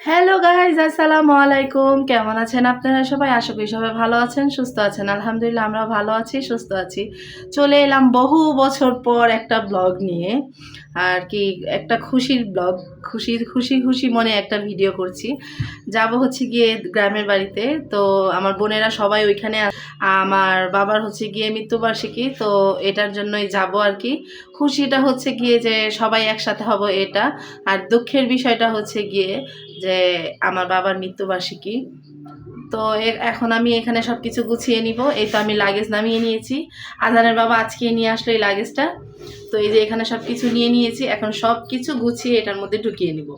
Hello guys, আসসালামু আলাইকুম। কেমন আছেন আপনারা সবাই? আশা করি সবাই ভালো আছেন, সুস্থ আছেন। আলহামদুলিল্লাহ আমরাও ভালো আছি, সুস্থ আছি। চলে এলাম বহু বছর পর একটা ব্লগ নিয়ে, আর কি একটা খুশির ব্লগ। খুশি খুশি মনে একটা ভিডিও করছি। যাব হচ্ছে গিয়ে গ্রামের বাড়িতে। তো আমার বোনেরা সবাই ওইখানে, আমার বাবার হচ্ছে গিয়ে মৃত্যুবার্ষিকী, তো এটার জন্যই যাব আর কি। খুশিটা হচ্ছে গিয়ে যে সবাই একসাথে হব এটা, আর দুঃখের বিষয়টা হচ্ছে গিয়ে যে আমার বাবার মৃত্যুবার্ষিকী। তো এখন আমি এখানে সব কিছু গুছিয়ে নিব। এই তো আমি লাগেজ নামিয়ে নিয়েছি। আজানের বাবা আজকে নিয়ে আসলো এই লাগেজটা। তো এই যে এখানে সব কিছু নিয়ে নিয়েছি, এখন সব কিছু গুছিয়ে এটার মধ্যে ঢুকিয়ে নিব।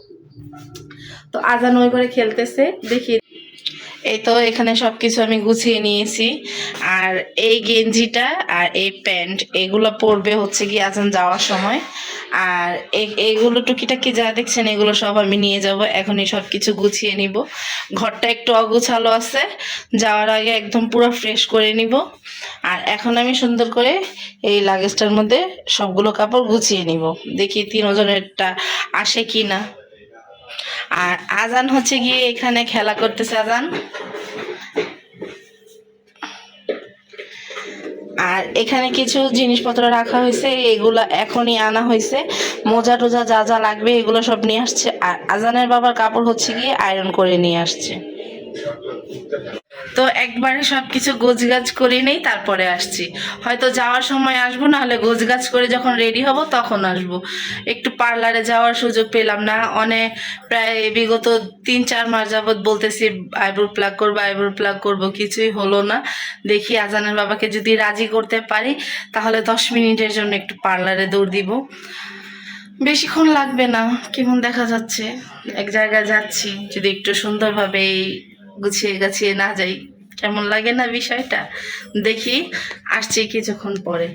তো আজান ওই করে খেলতেছে, দেখি। এই তো এখানে সবকিছু আমি গুছিয়ে নিয়েছি। আর এই গেঞ্জিটা আর এই প্যান্ট এগুলো পরবে হচ্ছে কি আজান যাওয়ার সময়। আর এইগুলো টুকিটাকি যা দেখছেন এগুলো সব আমি নিয়ে যাব। এখনই সব কিছু গুছিয়ে নিব। ঘরটা একটু অগুছালো আছে, যাওয়ার আগে একদম পুরো ফ্রেশ করে নিব। আর এখন আমি সুন্দর করে এই লাগেজটার মধ্যে সবগুলো কাপড় গুছিয়ে নিব। দেখি তিনজনেরটা আসে কি না। আর আজান হচ্ছে গিয়ে এখানে খেলা করতেছে আজান। আর এখানে কিছু জিনিসপত্র রাখা হয়েছে, এগুলা এখনই আনা হয়েছে। মোজা টোজা যা যা লাগবে এগুলো সব নিয়ে আসছে। আর আজানের বাবার কাপড় হচ্ছে গিয়ে আয়রন করে নিয়ে আসছে। তো একবারে সবকিছু গোছগাছ করে নেই, তারপরে আসছি। হয়তো যাওয়ার সময় আসবো, না হলে গোছগাছ করে যখন রেডি হব তখন আসবো। একটু পার্লারে যাওয়ার সুযোগ পেলাম না। প্রায় বিগত 3-4 মাস যাবৎ বলতেছি আইব্রো প্লাগ করবো, কিছুই হলো না। দেখি আজানের বাবাকে যদি রাজি করতে পারি তাহলে 10 মিনিটের জন্য একটু পার্লারে দৌড় দিব। বেশিক্ষণ লাগবে না, কেমন দেখা যাচ্ছে। এক জায়গায় যাচ্ছি, যদি একটু সুন্দরভাবে গুছিয়ে গাছিয়ে না যাই কেমন লাগে না বিষয়টা। দেখি, আসছি কিছুক্ষণ পরে।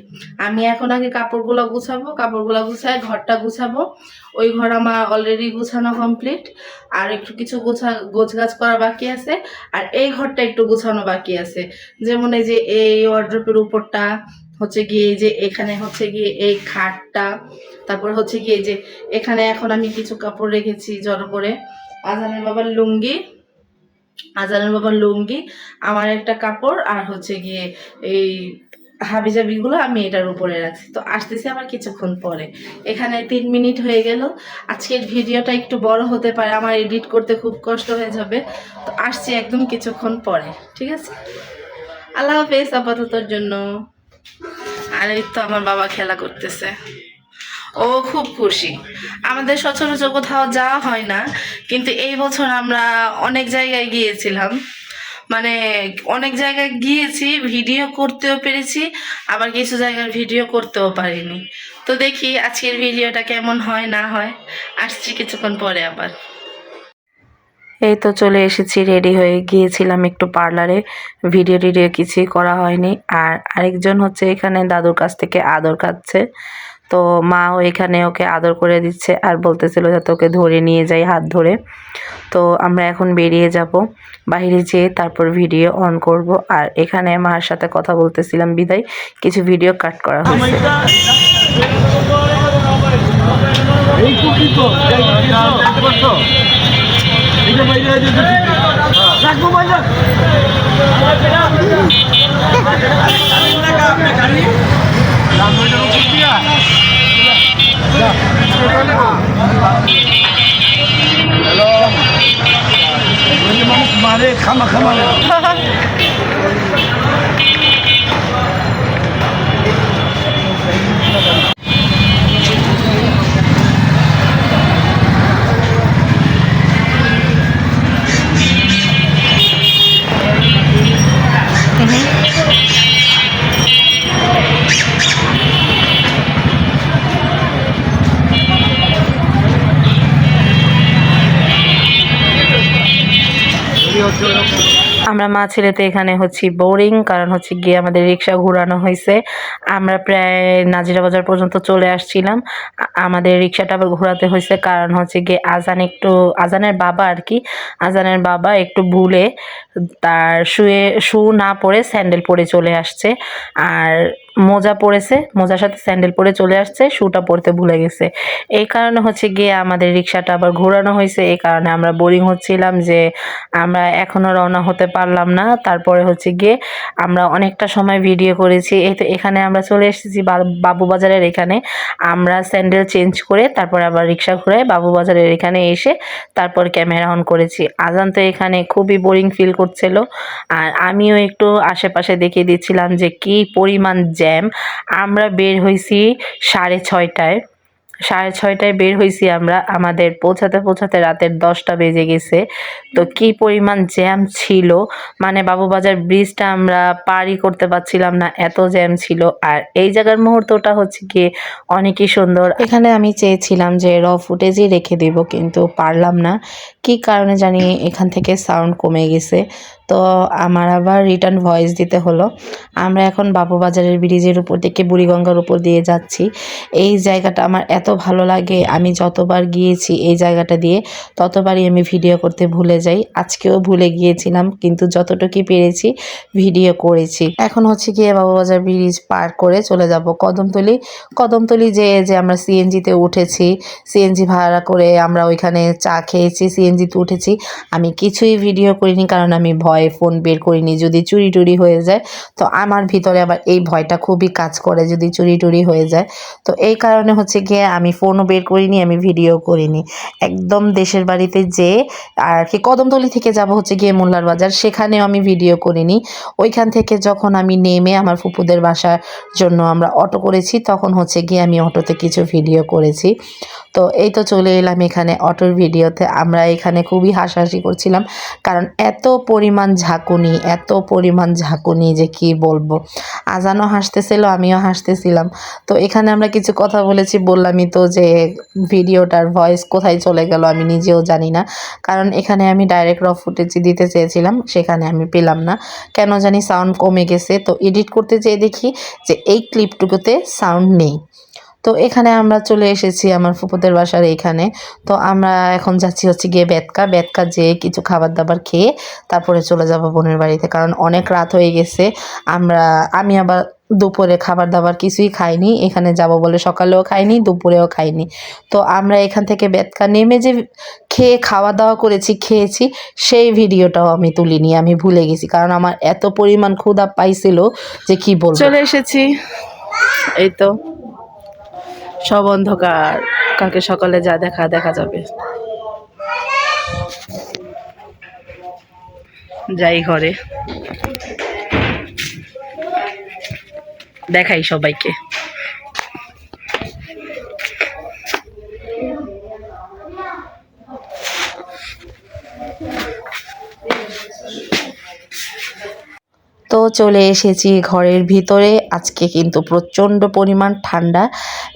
আমি এখন আগে কাপড়গুলো গুছায় ঘরটা গুছাবো। ওই ঘর আমার অলরেডি গুছানো কমপ্লিট। আর একটু কিছু গোছগাছ করা বাকি আছে। আর এই ঘরটা একটু গুছানো বাকি আছে। যেমন এই যে এই ওয়ার্ড্রোবের উপরটা হচ্ছে গিয়ে, যে এখানে হচ্ছে গিয়ে এই খাটটা, তারপর হচ্ছে গিয়ে যে এখানে এখন আমি কিছু কাপড় রেখেছি জড়ো করে। আজানের বাবার লুঙ্গি, আমার একটা কাপড়, আর হচ্ছে গিয়ে এই হাবিজাবিগুলো আমি এটার উপরে রাখছি। তো আসতেছি আবার কিছুক্ষণ পরে। এখানে 3 মিনিট হয়ে গেল। আজকের ভিডিওটা একটু বড় হতে পারে, আমার এডিট করতে খুব কষ্ট হয়ে যাবে। তো আসছি একদম কিছুক্ষণ পরে, ঠিক আছে? আল্লাহ হাফেজ আপাততর জন্য। আর এই তো আমার বাবা খেলা করতেছে, ও খুব খুশি। আমাদের সচরাচর কোথাও যাওয়া হয় না, কিন্তু এই বছর আমরা অনেক জায়গায় গিয়েছিলাম। মানে অনেক জায়গায় গিয়েছি, ভিডিও করতেও পেরেছি, আবার কিছু জায়গার ভিডিও করতেও পারিনি। তো দেখি আজকের ভিডিওটা কেমন হয় না হয়। আসছি কিছুক্ষণ পরে আবার। এই তো চলে এসেছি, রেডি হয়ে গিয়েছিলাম একটু পার্লারে। ভিডিও কিছুই করা হয়নি। আর আরেকজন হচ্ছে এখানে দাদুর কাছ থেকে আদর খাচ্ছে। তো মাও এখানে ওকে আদর করে দিচ্ছে, আর বলতেছিল যাতে ওকে ধরে নিয়ে যাই হাত ধরে। তো আমরা এখন বেরিয়ে যাব, বাইরে যেয়ে তারপর ভিডিও অন করব। আর এখানে মার সাথে কথা বলতেছিলাম বিদায় কিছু ভিডিও কাট করা হয়েছে। মারে খামা খামা হচ্ছে আমরা মা ছেলেতে এখানে হচ্ছে বোরিং, কারণ হচ্ছে গিয়ে আমাদের রিক্সা ঘোরানো হয়েছে। আমরা প্রায় নাজিরা বাজার পর্যন্ত চলে আসছিলাম। আমাদের রিক্সাটা আবার ঘোরাতে হয়েছে কারণ হচ্ছে গিয়ে আজানের বাবা আর কি, আজানের বাবা একটু ভুলে তার শু না পরে স্যান্ডেল পরে চলে আসছে, আর মোজা পরেছে, মোজার সাথে স্যান্ডেল পরে চলে আসছে, শুটা পরতে ভুলে গেছে। এই কারণে হচ্ছে গিয়ে আমাদের রিক্সাটা আবার ঘোরানো হয়েছে। এই কারণে আমরা বোরিং হচ্ছিলাম যে আমরা এখনো রওনা হতে পারলাম না। তারপরে হচ্ছে গিয়ে আমরা অনেকটা সময় ভিডিও করেছি। এই তো এখানে আমরা চলে এসেছি বাবুবাজারের এখানে। আমরা স্যান্ডেল চেঞ্জ করে তারপর আবার রিক্সা ঘুরে বাবুবাজারের এখানে এসে তারপর ক্যামেরা অন করেছি। আজান তো এখানে খুবই বোরিং ফিল করছিল, আর আমিও একটু আশেপাশে দেখিয়ে দিচ্ছিলাম যে কি পরিমাণ জ্যাম। আমরা বের হয়েছি 6:30টায়, 6:30টায় বের হয়েছি আমরা, আমাদের পৌঁছাতে পৌঁছাতে রাতের 10টা বেজে গেছে। তো কি পরিমাণ জ্যাম ছিল, মানে বাবুবাজার ব্রিজটা আমরা পারই করতে পারছিলাম না, এত জ্যাম ছিল। আর এই জায়গার মুহূর্তটা হচ্ছে গিয়ে অনেকই সুন্দর। এখানে আমি চেয়েছিলাম যে র ফুটেজই রেখে দিব, কিন্তু পারলাম না, কি কারণে জানি এখান থেকে সাউন্ড কমে গেছে। তো আমার আবার রিটার্ন ভয়েস দিতে হলো। আমরা এখন বাবুবাজারের ব্রিজের উপর থেকে বুড়িগঙ্গার উপর দিয়ে যাচ্ছি। এই জায়গাটা আমার এত ভালো লাগে, আমি যতবার গিয়েছি এই জায়গাটা দিয়ে ততবারই আমি ভিডিও করতে ভুলে যাই। আজকেও ভুলে গিয়েছিলাম, কিন্তু যতটুকু পেরেছি ভিডিও করেছি। এখন হচ্ছে গিয়ে বাবুবাজার ব্রিজ পার করে চলে যাব কদমতলি। কদমতলি যে আমরা সিএনজিতে উঠেছি, সিএনজি ভাড়া করে আমরা ওইখানে চা খেয়েছি, সিএনজিতে উঠেছি। আমি কিছুই ভিডিও করিনি, কারণ আমি ভয়ে ফোন বের করিনি, যদি চুরি টুরি হয়ে যায়। তো আমার ভিতরে আবার এই ভয়টা খুবই কাজ করে, যদি চুরি টুরি হয়ে যায়। তো এই কারণে হচ্ছে গিয়ে আমি ফোনও বের করিনি, আমি ভিডিও করিনি। একদম দেশের বাড়িতে যে আর কি কদমতলি থেকে যাব হচ্ছে গিয়ে মোল্লার বাজার, সেখানেও আমি ভিডিও করিনি। ওইখান থেকে যখন আমি নেমে আমার ফুপুদের বাসার জন্য আমরা অটো করেছি, তখন হচ্ছে গিয়ে আমি অটোতে কিছু ভিডিও করেছি। তো এই তো চলে এলাম এখানে অটোর ভিডিওতে। আমরা এখানে খুবই হাসাহাসি করছিলাম, কারণ এত পরিমাণ ঝাঁকুনি যে কি বলবো। আজানও হাসতেছিল, আমিও হাসতেছিলাম। তো এখানে আমরা কিছু কথা বলেছি, বললামই তো যে ভিডিওটার ভয়েস কোথায় চলে গেল আমি নিজেও জানি না, কারণ এখানে আমি ডাইরেক্ট র ফুটেজ দিতে চেয়েছিলাম, সেখানে আমি পেলাম না, কেন জানি সাউন্ড কমে গেছে। তো এডিট করতে যেয়ে দেখি যে এই ক্লিপটুকুতে সাউন্ড নেই। তো এখানে আমরা চলে এসেছি আমার ফুপুদের বাসার এইখানে। তো আমরা এখন যাচ্ছি হচ্ছে গিয়ে বেতকা যেয়ে কিছু খাবার দাবার খেয়ে তারপরে চলে যাব বোনের বাড়িতে, কারণ অনেক রাত হয়ে গেছে। আমি আবার দুপুরে খাবার দাবার কিছুই খাইনি, এখানে যাব বলে সকালেও খাইনি, দুপুরেও খাইনি। তো আমরা এখান থেকে বেতকা নেমে যে খাওয়া দাওয়া খেয়েছি সেই ভিডিওটাও আমি তুলিনি, আমি ভুলে গেছি, কারণ আমার এত পরিমাণ ক্ষুধা পাইছিল যে কি বলবো। চলে এসেছি, এই তো সব অন্ধকার, কালকে সকালে যা দেখা যাবে। যাই ঘরে দেখাই সবাইকে। তো চলে এসেছি ঘরের ভিতরে। আজকে কিন্তু প্রচণ্ড পরিমাণ ঠান্ডা।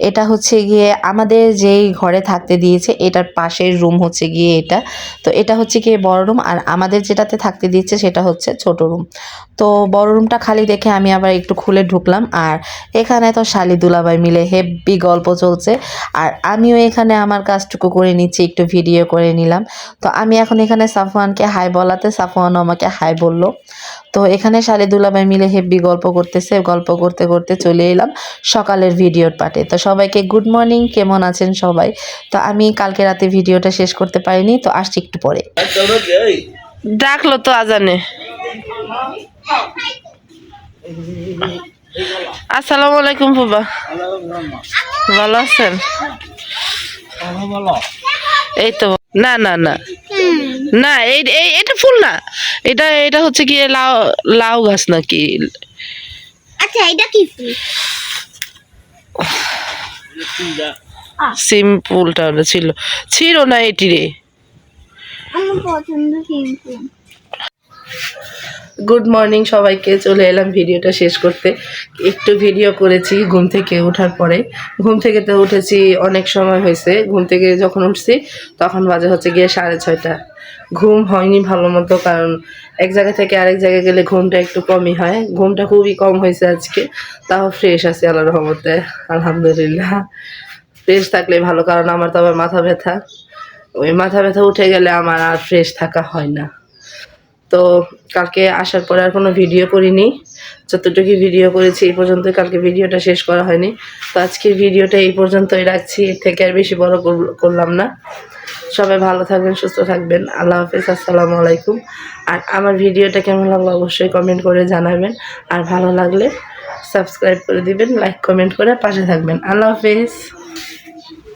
এটা হচ্ছে গিয়ে আমাদের যেই ঘরে থাকতে দিয়েছে এটার পাশের রুম হচ্ছে গিয়ে এটা। তো এটা হচ্ছে গিয়ে বড় রুম, আর আমাদের যেটাতে থাকতে দিচ্ছে সেটা হচ্ছে ছোট রুম। তো বড় রুমটা খালি দেখে আমি আবার একটু খুলে ঢুকলাম, আর এখানে তো শালি দুলাভাই মিলে হেব্বি গল্প চলছে, আর আমিও এখানে আমার কাজটুকু করে নিচ্ছি, একটু ভিডিও করে নিলাম। তো আমি এখন এখানে সাফওয়ানকে হাই বলাতে সাফওয়ানও আমাকে হাই বলল। তো এখানে শালি দুলাভাই মিলে হেব্বি গল্প করতেছে, গল্প করতে করতে চলে এলাম সকালের ভিডিওর পার্টে। তো সবাইকে গুড মর্নিং, কেমন আছেন সবাই? তো আমি কালকে রাতে ভিডিওটা শেষ করতে পারিনি, তো আসছি একটু পরে। ডাকলো তো আজানে। আসসালামু আলাইকুম ফুবা, ভালো আছেন? এই তো না না না না, এটা ফুল না, এটা হচ্ছে কি লাউ গাছ নাকি? আচ্ছা এটা কি ফুল? সিম্পলটা ছিল না এটি রে। আমার পছন্দ সিম্পল। গুড মর্নিং সবাইকে। চলে এলাম ভিডিওটা শেষ করতে। একটু ভিডিও করেছি ঘুম থেকে ওঠার পরে। ঘুম থেকে তো উঠেছি অনেক সময় হয়েছে। ঘুম থেকে যখন উঠছি তখন বাজে হচ্ছে গিয়ে 6:30। ঘুম হয়নি ভালো মতো, কারণ এক জায়গা থেকে আরেক জায়গায় গেলে ঘুমটা একটু কমই হয়। ঘুমটা খুবই কম হয়েছে আজকে, তাও ফ্রেশ আছি আল্লাহর রহমতে, আলহামদুলিল্লাহ। ফ্রেশ থাকলে ভালো, কারণ আমার তো আবার মাথা ব্যথা। ওই মাথা ব্যথা উঠে গেলে আমার আর ফ্রেশ থাকা হয় না। তো কালকে আসার পরে আর কোনো ভিডিও করিনি। যতটুকু ভিডিও করেছি এই পর্যন্ত, কালকে ভিডিওটা শেষ করা হয়নি। তো আজকের ভিডিওটা এই পর্যন্তই রাখছি, এর থেকে আর বেশি বড় করলাম না। সবাই ভালো থাকবেন, সুস্থ থাকবেন। আল্লাহ হাফেজ, আসসালামু আলাইকুম। আর আমার ভিডিওটা কেমন লাগলো অবশ্যই কমেন্ট করে জানাবেন। আর ভালো লাগলে সাবস্ক্রাইব করে দিবেন, লাইক কমেন্ট করে পাশে থাকবেন। আল্লাহ হাফেজ।